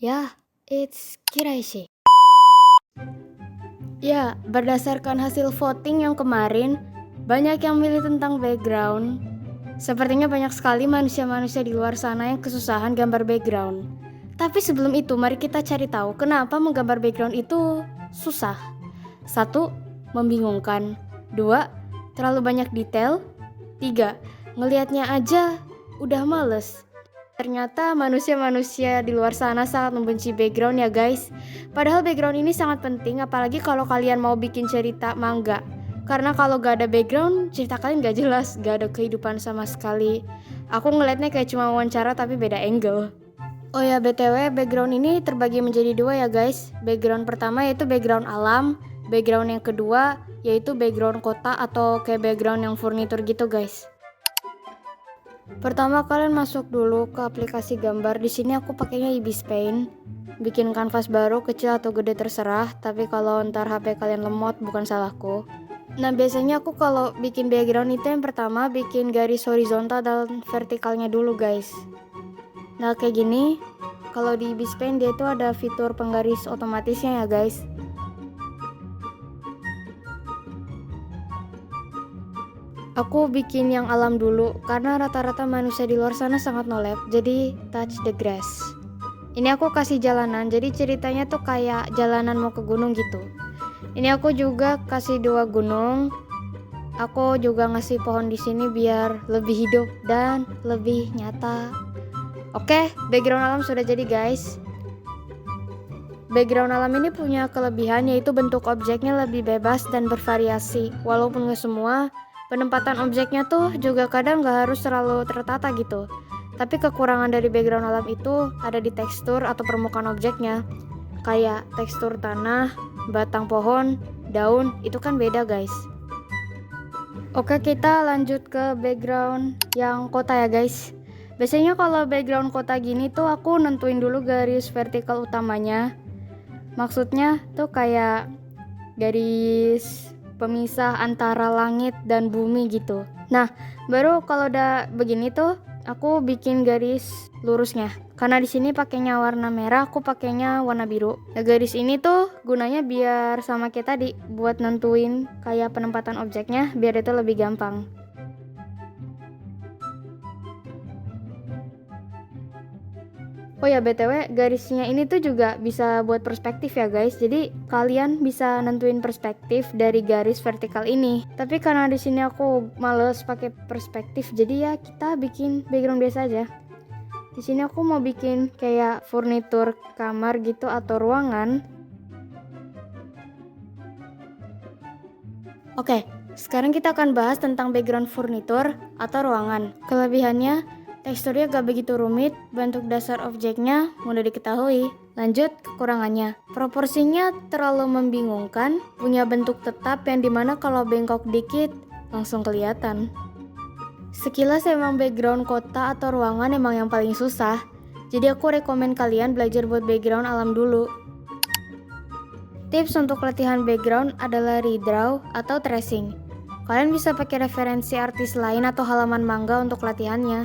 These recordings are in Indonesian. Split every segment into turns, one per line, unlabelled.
Ya, it's Kiraishi. Ya, berdasarkan hasil voting yang kemarin, banyak yang milih tentang background. Sepertinya banyak sekali manusia-manusia di luar sana yang kesusahan gambar background. Tapi sebelum itu, mari kita cari tahu kenapa menggambar background itu susah. 1. Membingungkan. 2. Terlalu banyak detail. 3. Ngelihatnya aja udah males. Ternyata manusia-manusia di luar sana sangat membenci background ya guys. Padahal background ini sangat penting, apalagi kalau kalian mau bikin cerita manga. Karena kalau gak ada background, cerita kalian gak jelas, gak ada kehidupan sama sekali. Aku ngeliatnya kayak cuma wawancara tapi beda angle. Oh ya, BTW, background ini terbagi menjadi dua ya guys. Background pertama yaitu background alam. Background yang kedua yaitu background kota atau kayak background yang furnitur gitu guys. Pertama kalian masuk dulu ke aplikasi gambar. Di sini aku pakainya Ibis Paint. Bikin kanvas baru, kecil atau gede terserah. Tapi kalau ntar HP kalian lemot bukan salahku. Nah biasanya aku kalau bikin background itu yang pertama bikin garis horizontal dan vertikalnya dulu guys. Nah kayak gini. Kalau di Ibis Paint dia itu ada fitur penggaris otomatisnya ya guys. Aku bikin yang alam dulu karena rata-rata manusia di luar sana sangat nolep. Jadi touch the grass. Ini aku kasih jalanan. Jadi ceritanya tuh kayak jalanan mau ke gunung gitu. Ini aku juga kasih 2 gunung. Aku juga ngasih pohon di sini biar lebih hidup dan lebih nyata. Oke, background alam sudah jadi guys. Background alam ini punya kelebihan yaitu bentuk objeknya lebih bebas dan bervariasi. Walaupun gak semua, penempatan objeknya tuh juga kadang gak harus terlalu tertata gitu. Tapi kekurangan dari background alam itu ada di tekstur atau permukaan objeknya. Kayak tekstur tanah, batang pohon, daun, itu kan beda guys. Oke, kita lanjut ke background yang kota ya guys. Biasanya kalau background kota gini tuh aku nentuin dulu garis vertikal utamanya. Maksudnya tuh kayak garis pemisah antara langit dan bumi gitu. Nah, baru kalau udah begini tuh aku bikin garis lurusnya. Karena di sini pakainya warna merah, aku pakainya warna biru. Nah, garis ini tuh gunanya biar sama kayak tadi, buat nentuin kayak penempatan objeknya biar itu lebih gampang. Oh ya BTW, garisnya ini tuh juga bisa buat perspektif ya guys. Jadi kalian bisa nentuin perspektif dari garis vertikal ini. Tapi karena di sini aku males pakai perspektif, jadi ya kita bikin background biasa aja. Di sini aku mau bikin kayak furnitur kamar gitu atau ruangan. Oke, sekarang kita akan bahas tentang background furnitur atau ruangan. Kelebihannya, teksturnya gak begitu rumit, bentuk dasar objeknya mudah diketahui. Lanjut, kekurangannya. Proporsinya terlalu membingungkan, punya bentuk tetap yang dimana kalau bengkok dikit langsung kelihatan. Sekilas emang background kota atau ruangan emang yang paling susah. Jadi aku rekomen kalian belajar buat background alam dulu. Tips untuk latihan background adalah redraw atau tracing. Kalian bisa pakai referensi artis lain atau halaman manga untuk latihannya.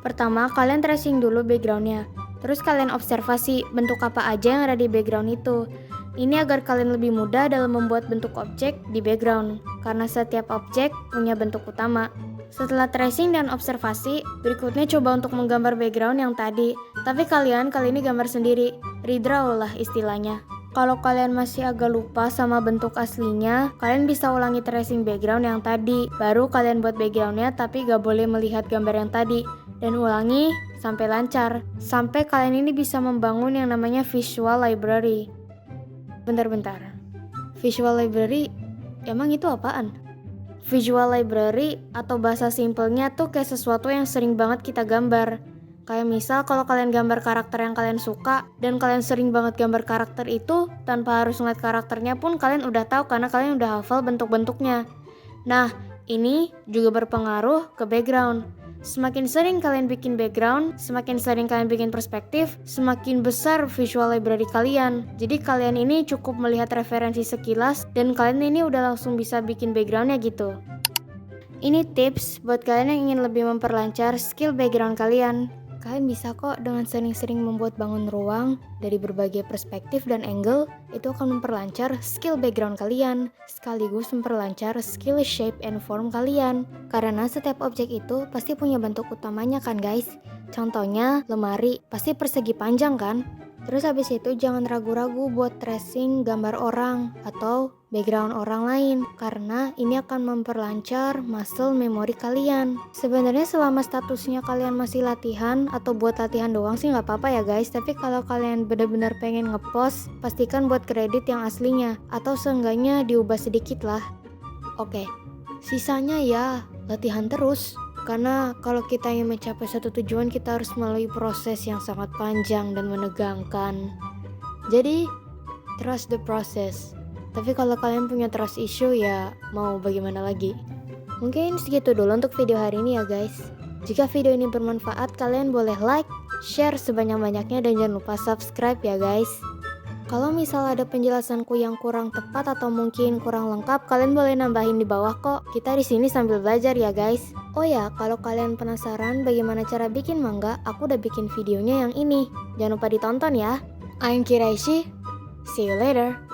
Pertama, kalian tracing dulu backgroundnya. Terus kalian observasi bentuk apa aja yang ada di background itu. Ini agar kalian lebih mudah dalam membuat bentuk objek di background, karena setiap objek punya bentuk utama. Setelah tracing dan observasi, berikutnya coba untuk menggambar background yang tadi. Tapi kalian kali ini gambar sendiri, redraw lah istilahnya. Kalau kalian masih agak lupa sama bentuk aslinya, kalian bisa ulangi tracing background yang tadi. Baru kalian buat backgroundnya tapi gak boleh melihat gambar yang tadi. Dan ulangi sampai lancar. Sampai kalian ini bisa membangun yang namanya visual library. Bentar. Visual library, emang itu apaan? Visual library atau bahasa simpelnya tuh kayak sesuatu yang sering banget kita gambar. Kayak misal kalau kalian gambar karakter yang kalian suka dan kalian sering banget gambar karakter itu, tanpa harus ngeliat karakternya pun kalian udah tahu karena kalian udah hafal bentuk-bentuknya. Nah, ini juga berpengaruh ke background. Semakin sering kalian bikin background, semakin sering kalian bikin perspektif, semakin besar visual library kalian. Jadi kalian ini cukup melihat referensi sekilas dan kalian ini udah langsung bisa bikin backgroundnya gitu. Ini tips buat kalian yang ingin lebih memperlancar skill background kalian. Kalian bisa kok dengan sering-sering membuat bangun ruang dari berbagai perspektif dan angle, itu akan memperlancar skill background kalian, sekaligus memperlancar skill shape and form kalian. Karena setiap objek itu pasti punya bentuk utamanya kan guys. Contohnya lemari, pasti persegi panjang kan? Terus habis itu jangan ragu-ragu buat tracing gambar orang atau background orang lain, karena ini akan memperlancar muscle memory kalian. Sebenarnya selama statusnya kalian masih latihan atau buat latihan doang sih nggak apa-apa ya guys, tapi kalau kalian benar-benar pengen ngepost, pastikan buat kredit yang aslinya atau seenggaknya diubah sedikit lah. Oke, sisanya ya latihan terus. Karena kalau kita ingin mencapai satu tujuan, kita harus melalui proses yang sangat panjang dan menegangkan. Jadi, trust the process. Tapi kalau kalian punya trust issue ya mau bagaimana lagi. Mungkin segitu dulu untuk video hari ini ya guys. Jika video ini bermanfaat, kalian boleh like, share sebanyak-banyaknya, dan jangan lupa subscribe ya guys. Kalau misal ada penjelasanku yang kurang tepat atau mungkin kurang lengkap, kalian boleh nambahin di bawah kok. Kita di sini sambil belajar ya guys. Oh ya, kalau kalian penasaran bagaimana cara bikin manga, aku udah bikin videonya yang ini. Jangan lupa ditonton ya. I'm Kiraishi. See you later.